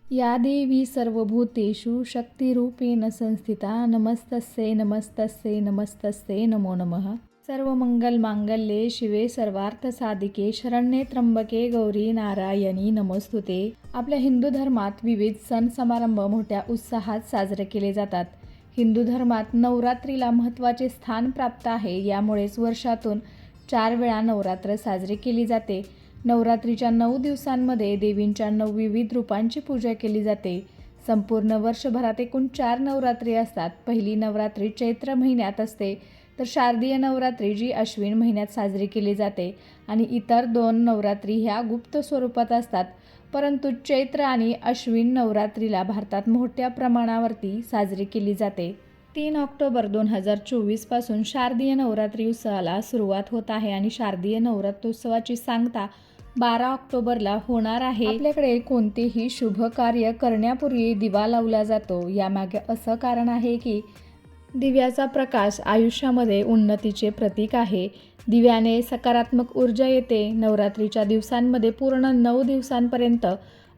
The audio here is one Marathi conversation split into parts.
या देवी सर्वभूतेषु शक्तिरूपेण संस्थिता नमस्तस्यै नमस्तस्यै नमस्तस्यै नमो नमः। सर्वमंगलमांगल्ये शिवे सर्वार्थसाधिके शरण्ये त्र्यंबके गौरी नारायणी नमोस्तुते। आपल्या हिंदू धर्मात विविध सण समारंभ मोठ्या उत्साहात साजरे केले जातात। हिंदू धर्मात नवरात्रीला महत्त्वाचे स्थान प्राप्त आहे। यामुळेच वर्षातून 4 वेळा नवरात्र साजरी केली जाते। नवरात्रीच्या 9 दिवसांमध्ये देवींच्या 9 विविध रूपांची पूजा केली जाते। संपूर्ण वर्षभरात एकूण 4 नवरात्री असतात। पहिली नवरात्री चैत्र महिन्यात असते, तर शारदीय नवरात्री जी अश्विन महिन्यात साजरी केली जाते आणि इतर 2 नवरात्री ह्या गुप्त स्वरूपात असतात। परंतु चैत्र आणि अश्विन नवरात्रीला भारतात मोठ्या प्रमाणावरती साजरी केली जाते। 3 ऑक्टोबर 2024 पासून शारदीय नवरात्री उत्सवाला सुरुवात होत आहे आणि शारदीय नवरात्रोत्सवाची सांगता 12 ऑक्टोबरला होणार आहे। आपल्याकडे कोणतेही शुभ कार्य करण्यापूर्वी दिवा लावला जातो। यामागे असं कारण आहे की दिव्याचा प्रकाश आयुष्यामध्ये उन्नतीचे प्रतीक आहे। दिव्याने सकारात्मक ऊर्जा येते। नवरात्रीच्या दिवसांमध्ये पूर्ण 9 दिवसांपर्यंत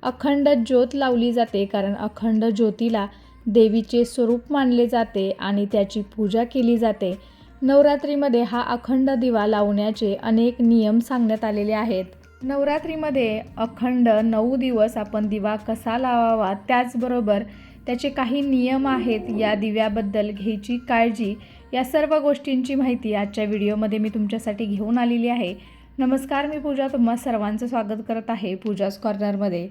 अखंड ज्योत लावली जाते, कारण अखंड ज्योतीला देवीचे स्वरूप मानले जाते आणि त्याची पूजा केली जाते। नवरात्रीमध्ये हा अखंड दिवा लावण्याचे अनेक नियम सांगण्यात आलेले आहेत। नवरात्रीमध्ये अखंड 9 दिवस आपण दिवा कसा लावावा, त्याचबरोबर त्याचे काही नियम आहेत। या दिव्याबद्दल घ्यायची काळजी, या सर्व गोष्टींची माहिती आजच्या व्हिडिओमध्ये मी तुमच्यासाठी घेऊन आलेली आहे। नमस्कार, मी पूजा तुम्हा सर्वांचं स्वागत करत आहे पूजाज कॉर्नरमध्ये।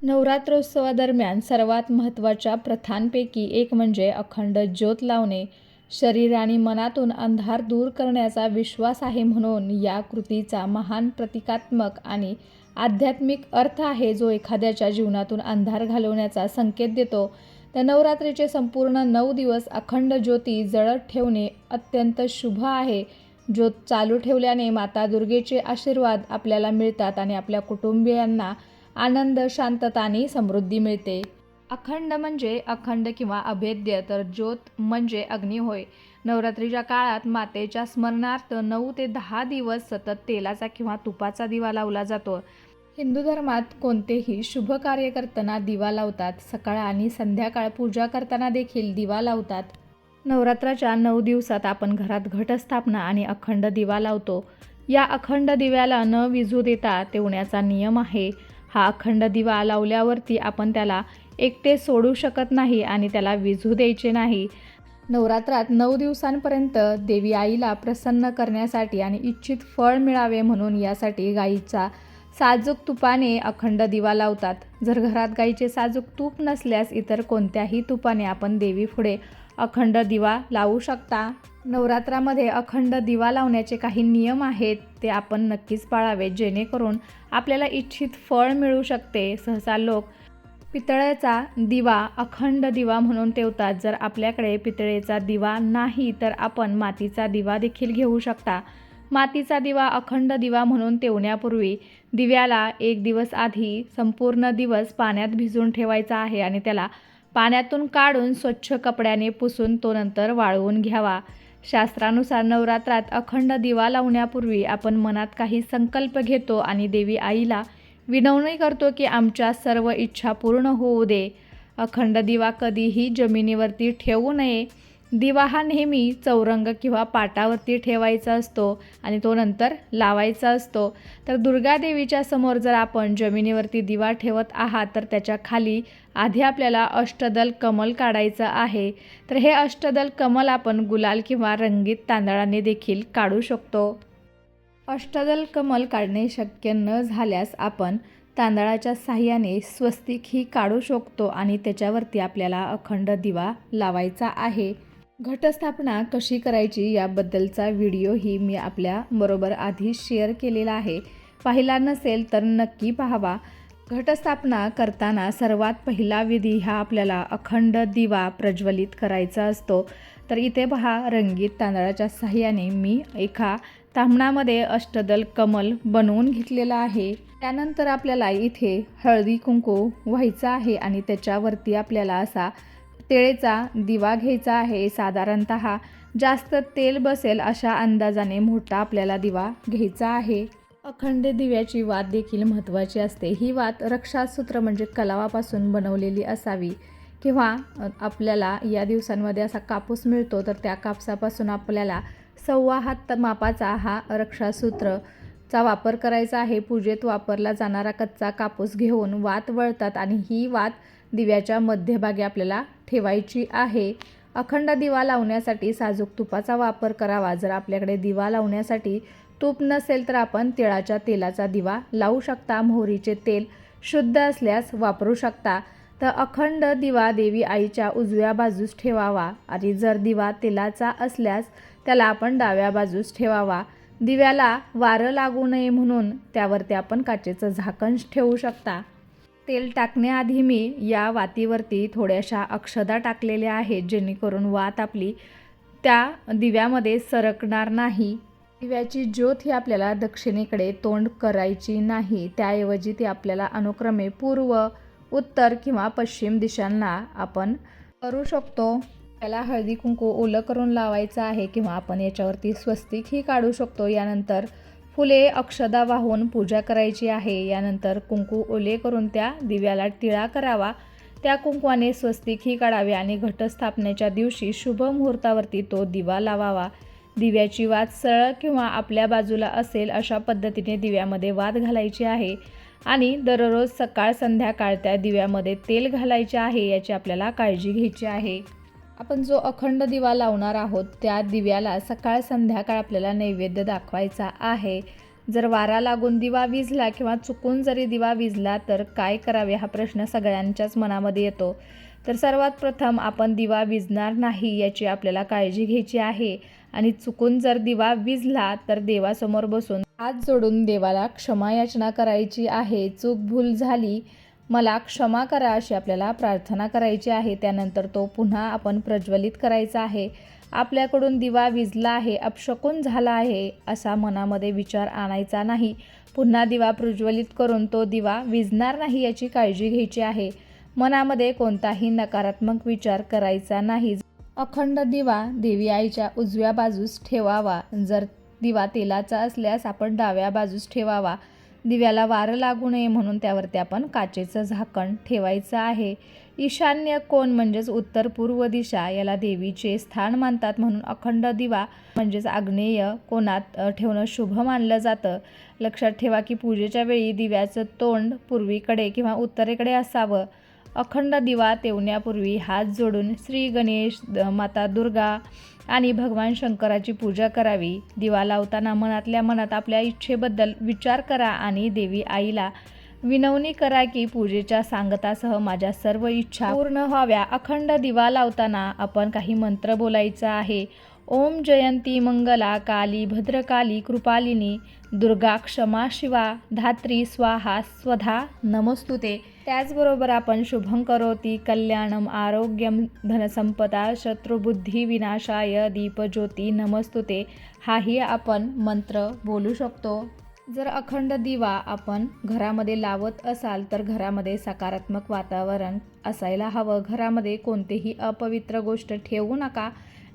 नवरात्रोत्सवादरम्यान सर्वात महत्त्वाच्या प्रथांपैकी एक म्हणजे अखंड ज्योत लावणे। शरीर आणि मनातून अंधार दूर करण्याचा विश्वास आहे, म्हणून या कृतीचा महान प्रतिकात्मक आणि आध्यात्मिक अर्थ आहे, जो एखाद्याच्या जीवनातून अंधार घालवण्याचा संकेत देतो। तर नवरात्रीचे संपूर्ण 9 दिवस अखंड ज्योती जळत ठेवणे अत्यंत शुभ आहे। ज्योत चालू ठेवल्याने माता दुर्गेचे आशीर्वाद आपल्याला मिळतात आणि आपल्या कुटुंबियांना आनंद, शांतता आणि समृद्धी मिळते। अखंड म्हणजे अखंड किंवा अभेद्य, तर ज्योत म्हणजे अग्नी होय। नवरात्रीच्या काळात मातेच्या स्मरणार्थ 9 ते 10 दिवस सतत तेलाचा किंवा तुपाचा दिवा लावला जातो। हिंदू धर्मात कोणतेही शुभ कार्य करताना दिवा लावतात। सकाळ आणि संध्याकाळ पूजा करताना देखील दिवा लावतात। नवरात्राच्या 9 दिवसात आपण घरात घटस्थापना आणि अखंड दिवा लावतो। या अखंड दिव्याला न विझू देता ठेवण्याचा नियम आहे। हा अखंड दिवा लावल्यावरती आपण त्याला एकटे सोडू शकत नाही आणि त्याला विझू द्यायचे नाही। नवरात्रात 9 दिवसांपर्यंत देवी आईला प्रसन्न करण्यासाठी आणि इच्छित फळ मिळावे म्हणून यासाठी गाईचा साजूक तुपाने अखंड दिवा लावतात। जर घरात गाईचे साजूक तूप नसल्यास इतर कोणत्याही तुपाने आपण देवी पुढे अखंड दिवा लावू शकता। नवरात्रामध्ये अखंड दिवा लावण्याचे काही नियम आहेत, ते आपण नक्कीच पाळावे, जेणेकरून आपल्याला इच्छित फळ मिळू शकते। सहसा लोक पितळेचा दिवा अखंड दिवा म्हणून ठेवतात। जर आपल्याकडे पितळेचा दिवा नाही तर आपण मातीचा दिवा देखील घेऊ शकता। मातीचा दिवा अखंड दिवा म्हणून ठेवण्यापूर्वी दिव्याला 1 दिवस आधी संपूर्ण दिवस पाण्यात भिजवून ठेवायचा आहे आणि त्याला पाण्यातून काढून स्वच्छ कपड्याने पुसून तो नंतर वाळवून घ्यावा। शास्त्रानुसार नवरात्रात अखंड दिवा लावण्यापूर्वी आपण मनात काही संकल्प घेतो आणि देवी आईला विनवणी करतो की आमच्या सर्व इच्छा पूर्ण होऊ दे। अखंड दिवा कधीही जमिनीवरती ठेवू नये। दिवा हा नेहमी चौरंग किंवा पाटावरती ठेवायचा असतो आणि तो नंतर लावायचा असतो। तर दुर्गा देवीच्या समोर जर आपण जमिनीवरती दिवा ठेवत आहात तर त्याच्या खाली आधी आपल्याला अष्टदल कमल काढायचं आहे। तर हे अष्टदल कमल आपण गुलाल किंवा रंगीत तांदळाने देखील काढू शकतो। अष्टदल कमल काढणे शक्य न झाल्यास आपण तांदळाच्या साहाय्याने स्वस्तिक ही काढू शकतो आणि त्याच्यावरती आपल्याला अखंड दिवा लावायचा आहे। घटस्थापना कशी करायची याबद्दलचा व्हिडिओही मी आपल्या बरोबर आधी शेअर केलेला आहे। पाहिला नसेल तर नक्की पाहावा। घटस्थापना करताना सर्वात पहिला विधी हा आपल्याला अखंड दिवा प्रज्वलित करायचा असतो। तर इथे पहा, रंगीत तांदळाच्या साहाय्याने मी एका ताम्हणामध्ये अष्टदल कमल बनवून घेतलेला आहे। त्यानंतर आपल्याला इथे हळदी कुंकू व्हायचा आहे आणि त्याच्यावरती आपल्याला असा तेळेचा दिवा घ्यायचा आहे। साधारणतः जास्त तेल बसेल अशा अंदाजाने मोठा आपल्याला दिवा घ्यायचा आहे। अखंड दिव्याची वात देखील महत्त्वाची असते. ही वात रक्षासूत्र म्हणजे कलावापासून बनवलेली असावी किंवा आपल्याला या दिवसांमध्ये असा कापूस मिळतो तर त्या कापसापासून आपल्याला 1.25 हात मापाचा हा रक्षासूत्रचा वापर करायचा आहे. पूजेत वापरला जाणारा कच्चा कापूस घेऊन वात वळतात आणि ही वात दिव्याच्या मध्यभागी आपल्याला ठेवायची आहे. अखंड दिवा लावण्यासाठी साजूक तुपाचा वापर करावा. जर आपल्याकडे दिवा लावण्यासाठी तूप नसेल तर आपण तिळाच्या तेलाचा दिवा लावू शकता. मोहरीचे तेल शुद्ध असल्यास वापरू शकता. तर अखंड दिवा देवी आईच्या उजव्या बाजूस ठेवावा आणि जर दिवा तेलाचा असल्यास त्याला आपण डाव्या बाजूस ठेवावा. दिव्याला वारं लागू नये म्हणून त्यावरती आपण काचेचं झाकण ठेवू शकता. तेल टाकण्याआधी मी या वातीवरती थोड्याशा अक्षदा टाकलेल्या आहेत, जेणेकरून वात आपली त्या दिव्यामध्ये सरकणार नाही. दिव्याची ज्योत ही आपल्याला दक्षिणेकडे तोंड करायची नाही, त्याऐवजी ती आपल्याला अनुक्रमे पूर्व, उत्तर किंवा पश्चिम दिशांना आपण करू शकतो. त्याला हळदी कुंकू ओलं करून लावायचं आहे किंवा आपण याच्यावरती स्वस्तिकही काढू शकतो. यानंतर फुले अक्षदा वाहून पूजा करायची आहे. यानंतर कुंकू ओले करून त्या दिव्याला टिळा करावा. त्या कुंकवाने स्वस्तिकही काढावे आणि घटस्थापनेच्या दिवशी शुभ मुहूर्तावरती तो दिवा लावावा. दिव्याची वात सरळ किंवा आपल्या बाजूला असेल अशा पद्धतीने दिव्यामध्ये वात घालायची आहे आणि दररोज सकाळ संध्याकाळ त्या दिव्यामध्ये तेल घालायचे आहे, याची आपल्याला काळजी घ्यायची आहे. आपण जो अखंड दिवा लावणार आहोत त्या दिव्याला सकाळ संध्याकाळ आपल्याला नैवेद्य दाखवायचा आहे. जर वारा लागून दिवा विझला किंवा चुकून जरी दिवा विझला तर काय करावे हा प्रश्न सगळ्यांच्याच मनामध्ये येतो. तर सर्वात प्रथम आपण दिवा विझणार नाही याची आपल्याला काळजी घ्यायची आहे आणि चुकून जर दिवा विझला तर देवासमोर बसून हात जोडून देवाला क्षमा याचना करायची आहे. चूक भूल झाली, मला क्षमा करा अशी आपल्याला प्रार्थना करायची आहे. त्यानंतर तो पुन्हा आपण प्रज्वलित करायचा आहे. आपल्याकडून दिवा विझला आहे, अपशकुन झाला आहे असा मनामध्ये विचार आणायचा नाही. पुन्हा दिवा प्रज्वलित करून तो दिवा विझणार नाही याची काळजी घ्यायची आहे. मनामध्ये कोणताही नकारात्मक विचार करायचा नाही. अखंड दिवा देवी आईच्या उजव्या बाजूस ठेवावा. जर दिवा तेलाचा असल्यास आपण डाव्या बाजूस ठेवावा. दिव्याला वारं लागू नये म्हणून त्यावरती आपण काचेचं झाकण ठेवायचं आहे. ईशान्य कोण म्हणजेच उत्तर पूर्व दिशा याला देवीचे स्थान मानतात, म्हणून अखंड दिवा म्हणजेच आग्नेय कोणात ठेवणं शुभ मानलं जातं. लक्षात ठेवा की पूजेच्या वेळी दिव्याचं तोंड पूर्वीकडे किंवा उत्तरेकडे असावं. अखंड दिवा तेवण्यापूर्वी हात जोडून श्री गणेश, माता दुर्गा आणि भगवान शंकराची पूजा करावी. दिवा लावताना मनातल्या मनात आपल्या इच्छेबद्दल विचार करा आणि देवी आईला विनवणी करा की पूजेच्या सांगतासह माझ्या सर्व इच्छा पूर्ण व्हाव्या. अखंड दिवा लावताना आपण काही मंत्र बोलायचा आहे. ओम जयंती मंगला काली भद्रकाली कृपालिनी दुर्गा क्षमा शिवा धात्री स्वाहा स्वधा नमस्तुते. त्याचबरोबर आपण शुभं करोती कल्याणम आरोग्यम धनसंपदा शत्रुबुद्धी विनाशाय दीपज्योती नमस्तुते हाही आपण मंत्र बोलू शकतो. जर अखंड दिवा आपण घरामध्ये लावत असाल तर घरामध्ये सकारात्मक वातावरण असायला हवं. घरामध्ये कोणतेही अपवित्र गोष्ट ठेवू नका.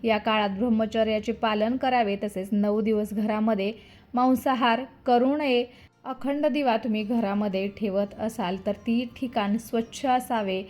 या काळात ब्रह्मचर्याचे पालन करावे. तसेच 9 दिवस घरामध्ये मांसाहार करू नये. अखंड दिवा तुम्ही घरामध्ये ठेवत असाल तर ती ठिकाण स्वच्छ असावे.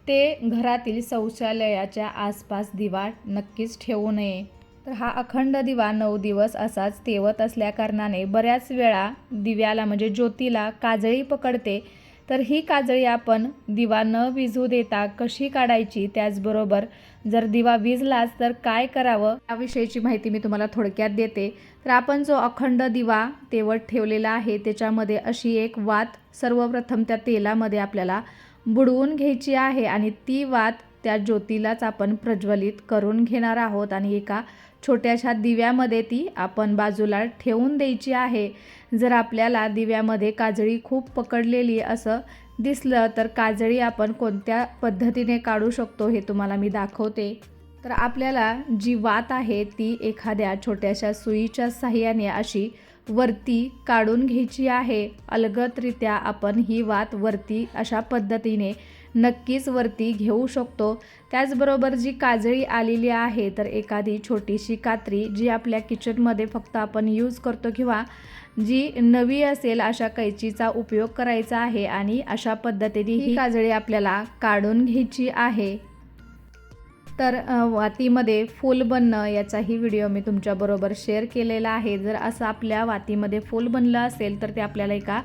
ते घरातील शौचालयाच्या आसपास दिवा नक्कीच ठेवू नये. तर हा अखंड दिवा 9 दिवस असाच तेवत असल्याकारणाने बऱ्याच वेळा दिव्याला म्हणजे ज्योतीला काजळी पकडते. तर ही काजळी आपण दिवा न विझू देता कशी काढायची, त्याचबरोबर जर दिवा विझलाच तर काय करावं याविषयीची माहिती मी तुम्हाला थोडक्यात देते. तर आपण जो अखंड दिवा तेवत ठेवलेला आहे त्याच्यामध्ये अशी एक वात सर्वप्रथम त्या तेलामध्ये आपल्याला बुडवून घ्यायची आहे आणि ती वात त्या ज्योतीलाच आपण प्रज्वलित करून घेणार आहोत आणि एका छोट्याशा दिव्यामध्ये ती आपण बाजूला ठेवून द्यायची आहे. जर आपल्याला दिव्यामध्ये काजळी खूप पकडलेली असं दिसलं तर काजळी आपण कोणत्या पद्धतीने काढू शकतो हे तुम्हाला मी दाखवते. तर आपल्याला जी वात आहे ती एखाद्या छोट्याशा सुईच्या साहाय्याने अशी वरती काढून घ्यायची आहे. अलगदरित्या आपण ही वात वरती अशा पद्धतीने नक्कीच वरती घेऊ शकतो. त्याचबरोबर जी काजळी आलेली आहे तर एखादी छोटीशी कात्री जी आपल्या किचनमध्ये फक्त आपण यूज करतो किंवा जी नवी असेल अशा कैचीचा उपयोग करायचा आहे आणि अशा पद्धतीने ही काजळी आपल्याला काढून घ्यायची आहे। तर वातीमध्ये फूल बनणं याचाही व्हिडिओ मी तुमच्याबरोबर शेअर केलेला आहे। जर असं आपल्या वातीमध्ये फूल बनलं असेल तर ते आपल्याला एका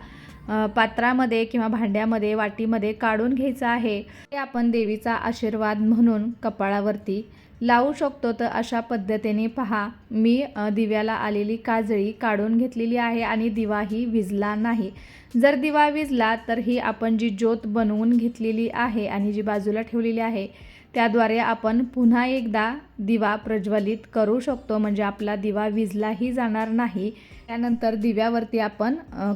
पात्रामध्ये किंवा भांड्यामध्ये वाटीमध्ये काढून घ्यायचं आहे। ते आपण देवीचा आशीर्वाद म्हणून कपाळावरती लावू शकतो। तर अशा पद्धतीने पहा मी दिव्याला आलेली काजळी काढून घेतलेली आहे आणि दिवाही विझला नाही। जर दिवा विझला तर ही आपण जी ज्योत बनवून घेतलेली आहे आणि जी बाजूला ठेवलेली आहे त्याद्वारे आपण पुन्हा एकदा दिवा प्रज्वलित करू शकतो, म्हणजे आपला दिवा विझलाही जाणार नाही। त्यानंतर दिव्यावरती आपण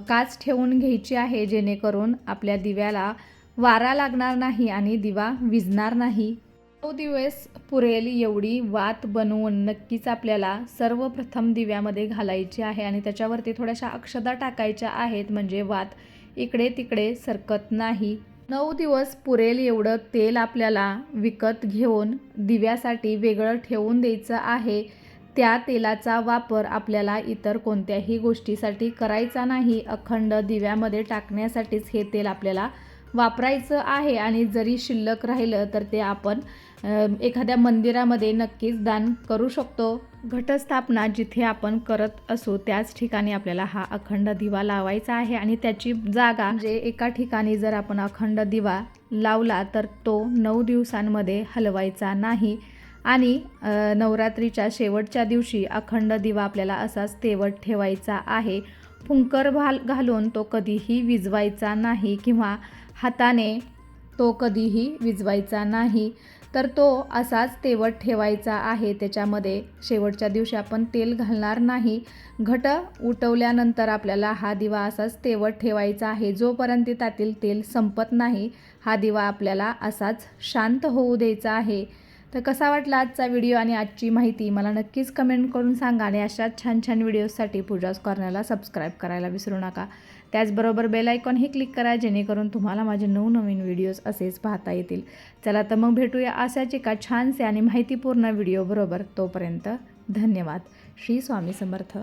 काच ठेवून घ्यायची आहे, जेणेकरून आपल्या दिव्याला वारा लागणार नाही आणि दिवा विझणार नाही। 9 दिवस पुरेल एवढी वात बनवून नक्कीच आपल्याला सर्वप्रथम दिव्यामध्ये घालायची आहे आणि त्याच्यावरती थोड्याशा अक्षता टाकायच्या आहेत, म्हणजे वात इकडे तिकडे सरकत नाही। 9 दिवस पुरेल एवढं तेल आपल्याला विकत घेऊन दिव्यासाठी वेगळं ठेवून द्यायचं आहे। त्या तेलाचा वापर आपल्याला इतर कोणत्याही गोष्टीसाठी करायचा नाही। अखंड दिव्यामध्ये टाकण्यासाठीच हे तेल आपल्याला वापरायचं आहे आणि जरी शिल्लक राहिलं तर ते आपण एखाद्या मंदिरामध्ये नक्कीच दान करू शकतो। घटस्थापना जिथे आपण करत असू त्याच ठिकाणी आपल्याला हा अखंड दिवा लावायचा आहे आणि त्याची जागा म्हणजे एका ठिकाणी जर आपण अखंड दिवा लावला तर तो 9 दिवसांमध्ये हलवायचा नाही आणि नवरात्रीच्या शेवटच्या दिवशी अखंड दिवा आपल्याला असाच तेवत ठेवायचा आहे। फुंकर घालून तो कधीही विझवायचा नाही किंवा हाताने तो कधीही विझवायचा नाही, तर तो असाच तेवत ठेवायचा आहे। त्याच्यामध्ये शेवटच्या दिवशी आपण तेल घालणार नाही। घट उठवल्यानंतर आपल्याला हा दिवा असाच तेवत ठेवायचा आहे, जोपर्यंत त्यातील तेल संपत नाही हा दिवा आपल्याला असाच शांत होऊ द्यायचा आहे। तर कसा वाटला आजचा व्हिडिओ आणि आजची माहिती मला नक्कीच कमेंट करून सांगा आणि अशाच छान छान व्हिडिओजसाठी पूजाज कॉर्नरला सबस्क्राईब करायला विसरू नका। त्याचबरोबर बेल आयकॉनही क्लिक करा, जेणेकरून तुम्हाला माझे नवनवीन व्हिडिओज असेच पाहता येतील। चला तर मग भेटूया अशाच एका छानसे आणि माहितीपूर्ण व्हिडिओ बरोबर। तोपर्यंत धन्यवाद। श्री स्वामी समर्थ।